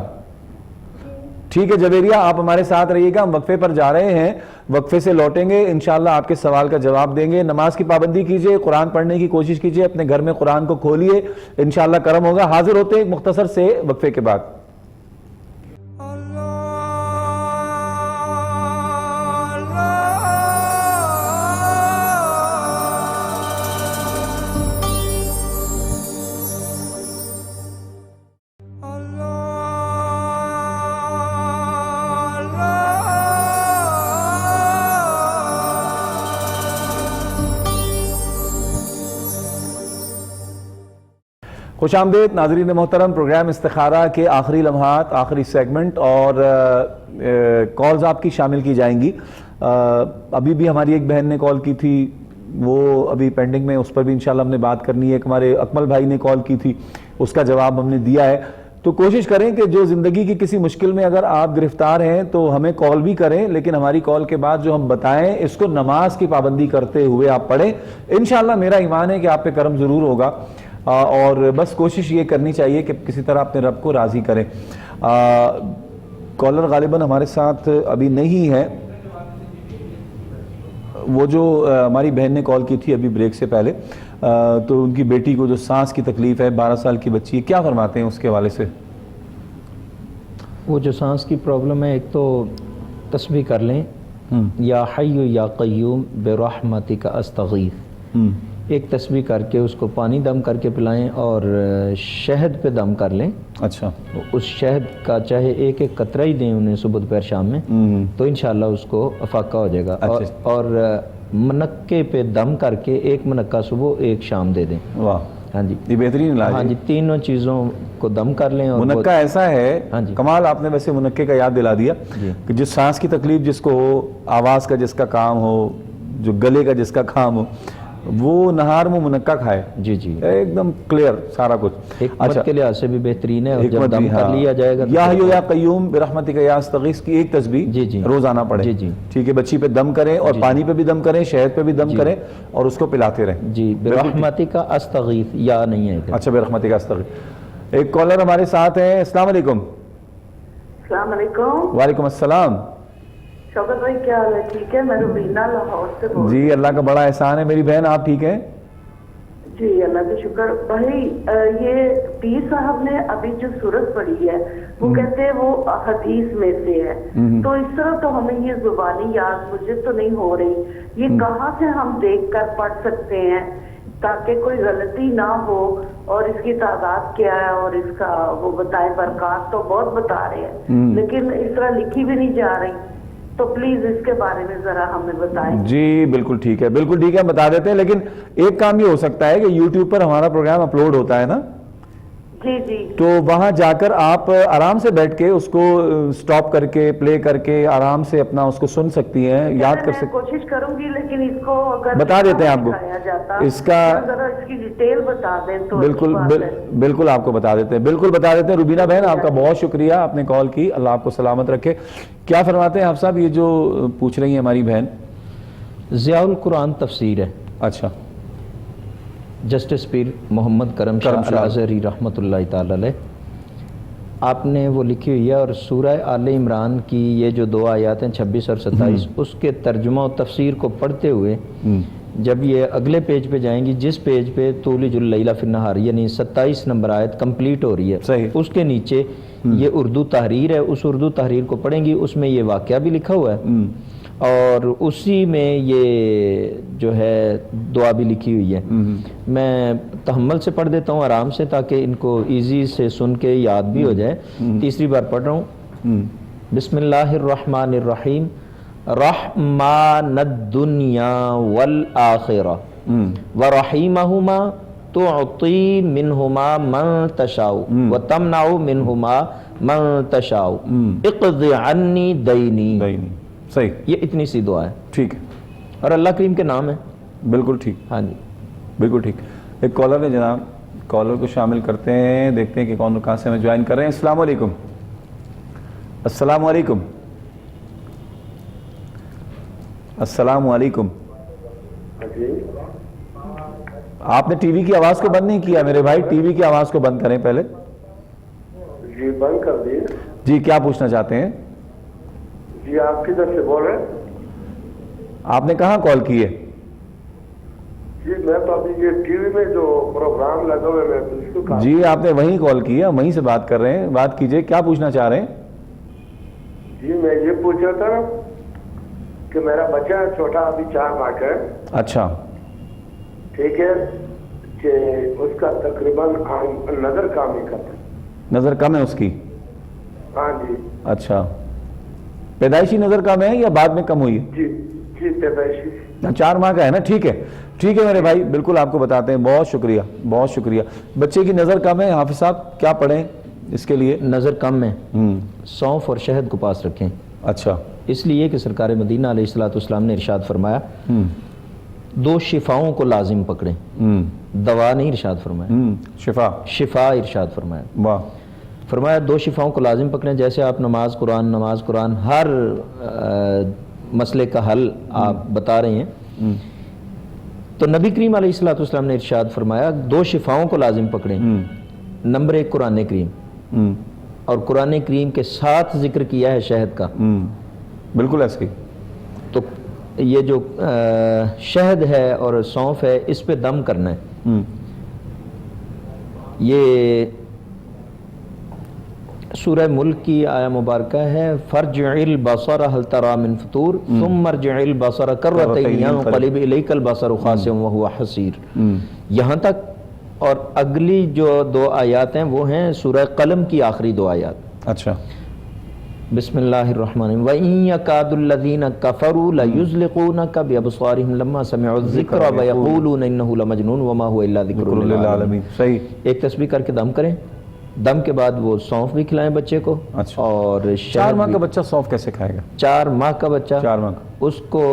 ٹھیک ہے جویریہ, آپ ہمارے ساتھ رہیے گا, ہم وقفے پر جا رہے ہیں, وقفے سے لوٹیں گے انشاءاللہ آپ کے سوال کا جواب دیں گے. نماز کی پابندی کیجئے, قرآن پڑھنے کی کوشش کیجئے, اپنے گھر میں قرآن کو کھولیے, انشاءاللہ کرم ہوگا. حاضر ہوتے ہیں ایک مختصر سے وقفے کے بعد. خوش آمدید ناظرین محترم, پروگرام استخارہ کے آخری لمحات, آخری سیگمنٹ, اور کالز آپ کی شامل کی جائیں گی. ابھی بھی ہماری ایک بہن نے کال کی تھی, وہ ابھی پینڈنگ میں, اس پر بھی انشاءاللہ ہم نے بات کرنی ہے. ایک ہمارے اکمل بھائی نے کال کی تھی, اس کا جواب ہم نے دیا ہے. تو کوشش کریں کہ جو زندگی کی کسی مشکل میں اگر آپ گرفتار ہیں تو ہمیں کال بھی کریں, لیکن ہماری کال کے بعد جو ہم بتائیں اس کو نماز کی پابندی کرتے ہوئے آپ پڑھیں. انشاءاللہ میرا ایمان ہے کہ آپ پہ کرم ضرور ہوگا, اور بس کوشش یہ کرنی چاہیے کہ کسی طرح اپنے رب کو راضی کریں. کالر غالباً ہمارے ساتھ ابھی نہیں ہے. وہ جو ہماری بہن نے کال کی تھی ابھی بریک سے پہلے, تو ان کی بیٹی کو جو سانس کی تکلیف ہے, 12 سال کی بچی ہے, کیا فرماتے ہیں اس کے حوالے سے؟ وہ جو سانس کی پرابلم ہے, ایک تو تسبیح کر لیں, یا حی یا قیوم برحمتک استغیث. ایک تسبیح کر کے اس کو پانی دم کر کے پلائیں, اور شہد پہ دم کر لیں. اچھا. اس شہد کا چاہے ایک قطرہ ہی دیں انہیں صبح دوپہر شام میں, تو انشاءاللہ اس کو افاقہ ہو جائے گا. اور منقے پہ دم کر کے 1 منقہ صبح 1 شام دے دیں. واہ, ہاں جی, یہ بہترین علاج ہے. ہاں جی, تینوں چیزوں کو دم کر لیں. اور منقہ ایسا ہے, کمال آپ نے ویسے منقے کا یاد دلا دیا, کہ جس سانس کی تکلیف جس کو ہو, آواز کا جس کا کام ہو, جو گلے کا جس کا کام ہو, وہ نہار میں منقہ کھائے. جی جی, ایک دم کلیئر سارا کچھ. حکمت کے لحاظ سے بھی بہترین ہے, اور جب دم کر لیا جائے گا یا حی یا قیوم برحمتک یا استغیث کی ایک تسبیح روزانہ پڑھیں. جی جی, ٹھیک ہے, بچی پہ دم کریں, اور پانی پہ بھی دم کریں, شہد پہ بھی دم کریں, اور اس کو پلاتے رہیں. جی, برحمتک استغیث یا نہیں ہے. اچھا, برحمتک استغیث. ایک کالر ہمارے ساتھ ہیں. السلام علیکم. السلام علیکم. وعلیکم السلام. شوکت بھائی کیا حال ہے؟ ٹھیک ہے, میں روبینہ لاہور سے بول. جی, اللہ کا بڑا احسان ہے میری بہن, آپ ٹھیک ہیں؟ جی اللہ کا شکر. بھائی یہ پیر صاحب نے ابھی جو سورت پڑھی ہے وہ کہتے ہیں وہ حدیث میں سے ہے, تو اس طرح تو ہمیں یہ زبانی یاد مجھے تو نہیں ہو رہی, یہ کہاں سے ہم دیکھ کر پڑھ سکتے ہیں تاکہ کوئی غلطی نہ ہو, اور اس کی تعداد کیا ہے, اور اس کا وہ بتائیں. برکات تو بہت بتا رہے ہیں لیکن اس طرح لکھی بھی نہیں جا رہی, تو پلیز اس کے بارے میں ذرا ہمیں بتائیں. جی بالکل ٹھیک ہے, بالکل ٹھیک ہے, ہم بتا دیتے ہیں. لیکن ایک کام یہ ہو سکتا ہے کہ یوٹیوب پر ہمارا پروگرام اپلوڈ ہوتا ہے نا, جی جی, تو وہاں جا کر آپ آرام سے بیٹھ کے اس کو سٹاپ کر کے پلے کر کے آرام سے اپنا اس کو سن سکتی ہیں, یاد کر سکتی. کوشش کروں گی, لیکن اس کو اگر بتا دیتے ہیں آپ کو اس کا, ذرا اس کی ڈیٹیل بتا دیں تو. بالکل بالکل آپ کو بتا دیتے ہیں, بالکل بتا دیتے ہیں. روبینہ بہن آپ کا بہت شکریہ, آپ نے کال کی, اللہ آپ کو سلامت رکھے. کیا فرماتے ہیں آپ صاحب, یہ جو پوچھ رہی ہیں ہماری بہن؟ ضیاء القرآن تفسیر ہے. اچھا. جسٹس پیر محمد کرم شاہ الازہری رحمۃ اللہ تعالی علیہ, آپ نے وہ لکھی ہوئی ہے, اور سورہ آل عمران کی یہ جو 2 آیات ہیں 26 اور 27, اس کے ترجمہ و تفسیر کو پڑھتے ہوئے جب یہ اگلے پیج پہ جائیں گی, جس پیج پہ تولج اللیل فی النہار یعنی 27 نمبر آیت کمپلیٹ ہو رہی ہے, اس کے نیچے یہ اردو تحریر ہے, اس اردو تحریر کو پڑھیں گی, اس میں یہ واقعہ بھی لکھا ہوا ہے, اور اسی میں یہ جو ہے دعا بھی لکھی ہوئی ہے. میں تحمل سے پڑھ دیتا ہوں آرام سے, تاکہ ان کو ایزی سے سن کے یاد بھی ہو جائے. تیسری بار پڑھ رہا ہوں. بسم اللہ الرحمن الرحیم. رحمان الدنیا والآخرہ ورحیمہما تعطی منہما من تشاء وتمنع منہما من تشاء اقض عنی دینی. صحیح, یہ اتنی سی دعا ہے, ٹھیک ہے, اور اللہ کریم کے نام ہے. بالکل ٹھیک, ہاں جی بالکل ٹھیک. ایک کالر ہے جناب, کالر کو شامل کرتے ہیں, دیکھتے ہیں کہ کون کہاں سے ہمیں جوائن کر رہے ہیں. السلام علیکم. السلام علیکم. السلام علیکم. آپ نے ٹی وی کی آواز کو بند نہیں کیا میرے بھائی, ٹی وی کی آواز کو بند کریں پہلے. جی بند کر دیے. جی کیا پوچھنا چاہتے ہیں؟ جی آپ کدھر سے بول رہے ہیں؟ آپ نے کہاں کال کی ہے؟ جی میں تو ابھی یہ ٹی وی میں جو پروگرام لگا ہوئے میں اس کو کہا. جی آپ نے وہیں کال کی ہے, وہیں سے بات کر رہے ہیں, بات کیجئے, کیا پوچھنا چاہ رہے ہیں؟ جی میں یہ پوچھ رہا تھا کہ میرا بچہ ہے چھوٹا, ابھی 4 ماہ کا ہے. اچھا ٹھیک ہے, کہ اس کا تقریباً نظر کام نہیں کرتا. نظر کم ہے اس کی؟ ہاں جی. اچھا, پیدائشی نظر کم ہے یا بعد میں کم ہوئی ہے؟ جی جی پیدائشی. 4 ماہ کا ہے نا, ٹھیک ہے, ٹھیک ہے میرے بھائی, بالکل آپ کو بتاتے ہیں. بہت شکریہ, بہت شکریہ. بچے کی نظر کم ہے, حافظ صاحب کیا پڑھیں اس کے لیے؟ نظر کم ہے, سونف اور شہد کو پاس رکھیں. اچھا, اس لیے کہ سرکار مدینہ علیہ الصلوۃ والسلام نے ارشاد فرمایا 2 شفاؤں کو لازم پکڑیں. دوا نہیں ارشاد فرمایا, شفا, شفا ارشاد فرمایا. واہ. فرمایا 2 شفاؤں کو لازم پکڑیں. جیسے آپ نماز قرآن ہر مسئلے کا حل آپ بتا رہے ہیں, تو نبی کریم علیہ الصلوۃ والسلام نے ارشاد فرمایا 2 شفاؤں کو لازم پکڑیں. نمبر 1 قرآن کریم, اور قرآن کریم کے ساتھ ذکر کیا ہے شہد کا. بالکل ایسے ہی. تو یہ جو شہد ہے اور سونف ہے, اس پہ دم کرنا ہے. یہ سورہ ملک کی آیہ مبارکہ ہے, فرجع البصر هل ترى من فطور ثم ارجع البصر کرتین ينقلب الیک البصر خاسئا وهو حسیر. یہاں تک, اور اگلی جو 2 آیات ہیں وہ ہیں سورہ قلم کی آخری 2 آیات. اچھا, بسم اللہ الرحمن الرحیم. وَإِن يَكَادُ الَّذِينَ كَفَرُوا لَيُزْلِقُونَكَ بِأَبْصَارِهِمْ لَمَّا سَمِعُوا الذِّكْرَ وَيَقُولُونَ إِنَّهُ لَمَجْنُونٌ وَمَا هُوَ إِلَّا ذِكْرٌ لِّلْعَالَمِينَ. صحیح. ایک تسبیح کر کے دم کریں, دم کے بعد وہ سونف بھی کھلائیں بچے کو. اچھا, اور 4 ماہ کا بچہ سونف کیسے کھائے گا؟ 4 ماہ کا بچہ 4 ماہ کا, اس کو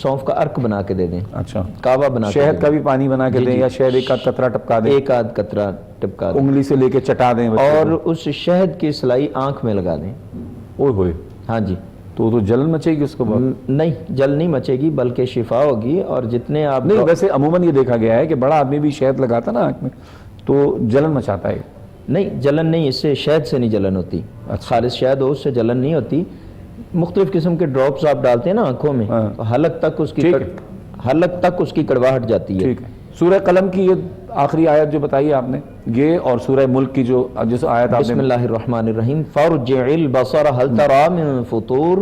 سونف کا عرق بنا کے دے دیں. اچھا, کعبہ بنا کے شہد کا بھی پانی بنا کے دیں یا شہد ایک آدھ قطرہ ٹپکا دیں؟ 1 آدھ قطرہ ٹپکا دیں, انگلی سے لے کے چٹا دیں اور اس شہد کی سلائی آنکھ میں لگا دیں. اوہ ہوئے. ہاں جی. تو جلن مچے گی اس کو؟ نہیں, جل نہیں مچے گی, بلکہ شفا ہوگی. اور جتنے آپ نہیں, ویسے عموماً یہ دیکھا گیا ہے کہ بڑا آدمی بھی شہد لگاتا نا آنکھ میں تو جلن مچاتا ہے. نہیں, جلن نہیں, اس سے شہد سے نہیں جلن ہوتی. خالص شہد ہو, اس سے جلن نہیں ہوتی. مختلف قسم کے ڈراپس آپ ڈالتے ہیں نا آنکھوں میں, حلق تک اس کی کڑواہٹ جاتی ہے. ٹھیک ہے. سورہ قلم کی یہ آخری آیت جو بتائی آپ نے, یہ اور سورہ ملک کی جو جس آیت آپ نے, بسم اللہ الرحمن الرحیم, فارجع البصر هل ترى من فطور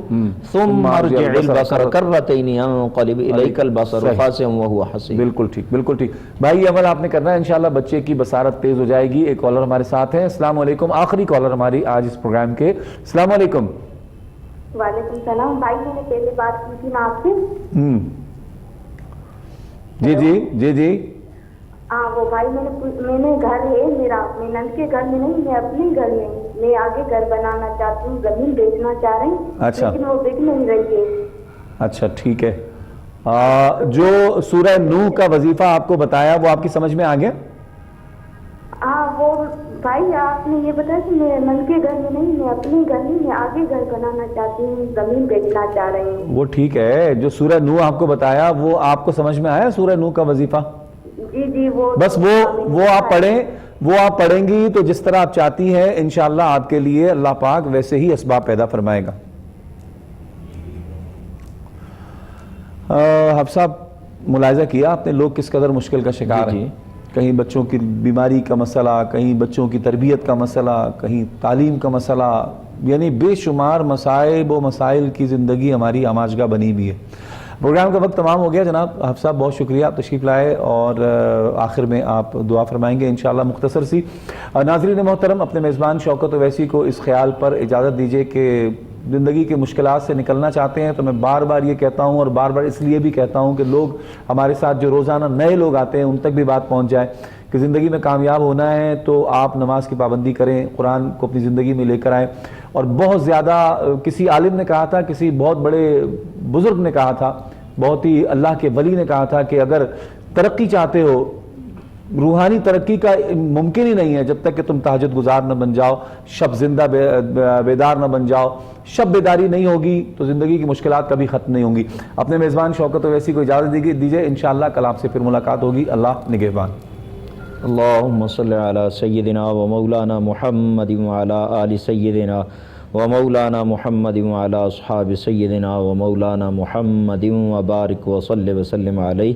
ثم ارجع البصر کرتین ينقلب الیک البصر خاسئا وهو حسیر. بالکل ٹھیک, بالکل ٹھیک. بھائی یہ عمل آپ نے کرنا ہے, انشاءاللہ بچے کی بصارت تیز ہو جائے گی. ایک کالر ہمارے ساتھ ہیں. السلام علیکم, آخری کالر ہماری آج اس پروگرام کے. السلام علیکم. وعلیکم السلام. بھائی میں نے پہلے بات کی تھی نا آپ سے. جی جی جی جی. ہاں وہ بھائی میں نے گھر ہے میرا, میں نند کے گھر میں نہیں, میں اپنے گھر میں آگے گھر بنانا چاہتی ہوں, زمین بیچنا چاہ رہی ہوں. اچھا, لیکن وہ بک نہیں رہی ہے. اچھا ٹھیک ہے. جو سورہ نوح کا وظیفہ آپ کو بتایا وہ آپ کی سمجھ میں آ گیا؟ ہاں وہ بھائی آپ نے یہ بتایا کہ میں نند کے گھر میں نہیں, میں اپنے گھر میں, میں آگے گھر بنانا چاہتی ہوں, زمین بیچنا چاہ رہی ہوں. وہ ٹھیک ہے, جو سورہ نوح آپ کو بتایا وہ آپ کو سمجھ میں آیا سورہ نوح کا وظیفہ؟ جی جی. وہ بس وہ آپ پڑھیں, وہ آپ پڑھیں گی تو جس طرح آپ چاہتی ہیں انشاءاللہ آپ کے لیے اللہ پاک ویسے ہی اسباب پیدا فرمائے گا. حافظ صاحب ملاحظہ کیا آپ نے لوگ کس قدر مشکل کا شکار ہیں. کہیں بچوں کی بیماری کا مسئلہ, کہیں بچوں کی تربیت کا مسئلہ, کہیں تعلیم کا مسئلہ, یعنی بے شمار مصائب و مسائل کی زندگی ہماری آماجگاہ بنی ہوئی ہے. پروگرام کا وقت تمام ہو گیا جناب. حافظ صاحب بہت شکریہ, آپ تشریف لائے اور آخر میں آپ دعا فرمائیں گے انشاءاللہ مختصر سی. ناظرین محترم, اپنے میزبان شوکت اویسی کو اس خیال پر اجازت دیجیے کہ زندگی کے مشکلات سے نکلنا چاہتے ہیں تو میں بار بار یہ کہتا ہوں، اور بار بار اس لیے بھی کہتا ہوں کہ لوگ ہمارے ساتھ جو روزانہ نئے لوگ آتے ہیں ان تک بھی بات پہنچ جائے کہ زندگی میں کامیاب ہونا ہے تو آپ نماز کی پابندی کریں، قرآن کو اپنی زندگی میں لے کر آئیں. اور بہت زیادہ کسی عالم نے کہا تھا، کسی بہت بڑے بزرگ نے کہا تھا، بہت ہی اللہ کے ولی نے کہا تھا کہ اگر ترقی چاہتے ہو، روحانی ترقی کا ممکن ہی نہیں ہے جب تک کہ تم تہجد گزار نہ بن جاؤ، شب زندہ بیدار نہ بن جاؤ. شب بیداری نہیں ہوگی تو زندگی کی مشکلات کبھی ختم نہیں ہوں گی. اپنے میزبان شوکت اویسی کو اجازت دیجیے، انشاءاللہ کل آپ سے پھر ملاقات ہوگی. اللہ نگہبان. اللہم صلی علی سیدنا و مولانا محمد وعلی آل سیدنا و مولانا محمد وعلی اصحاب سیدنا و مولانا محمد وبارک وصلی وسلم علیہ.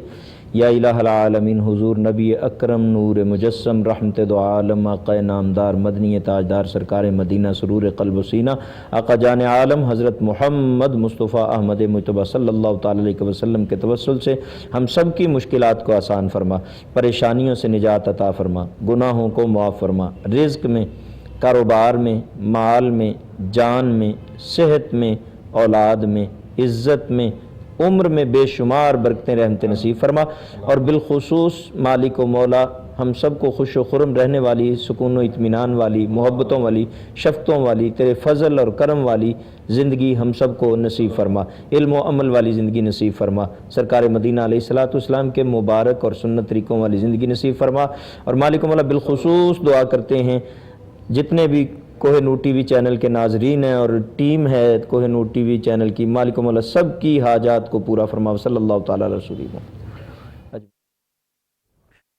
یا الہ العالمین، حضور نبی اکرم نور مجسم رحمت دو عالم آقا نامدار مدنی تاجدار سرکار مدینہ سرور قلب و سینہ آقا جان عالم حضرت محمد مصطفیٰ احمد مجتبیٰ صلی اللہ تعالی علیہ وسلم کے توسل سے ہم سب کی مشکلات کو آسان فرما، پریشانیوں سے نجات عطا فرما، گناہوں کو معاف فرما، رزق میں، کاروبار میں، مال میں، جان میں، صحت میں، اولاد میں، عزت میں، عمر میں بے شمار برکتیں رحمت نصیب فرما. اور بالخصوص مالک و مولا ہم سب کو خوش و خرم رہنے والی، سکون و اطمینان والی، محبتوں والی، شفقتوں والی، تیرے فضل اور کرم والی زندگی ہم سب کو نصیب فرما، علم و عمل والی زندگی نصیب فرما، سرکار مدینہ علیہ الصلوۃ والسلام کے مبارک اور سنت طریقوں والی زندگی نصیب فرما. اور مالک و مولا بالخصوص دعا کرتے ہیں جتنے بھی Koh Noor T V channel کے ناظرین ہیں اور ٹیم ہے Koh Noor T V channel کی، مالک و مولا سب کی حاجات کو پورا فرما. صلی اللہ تعالی علیہ وسلم.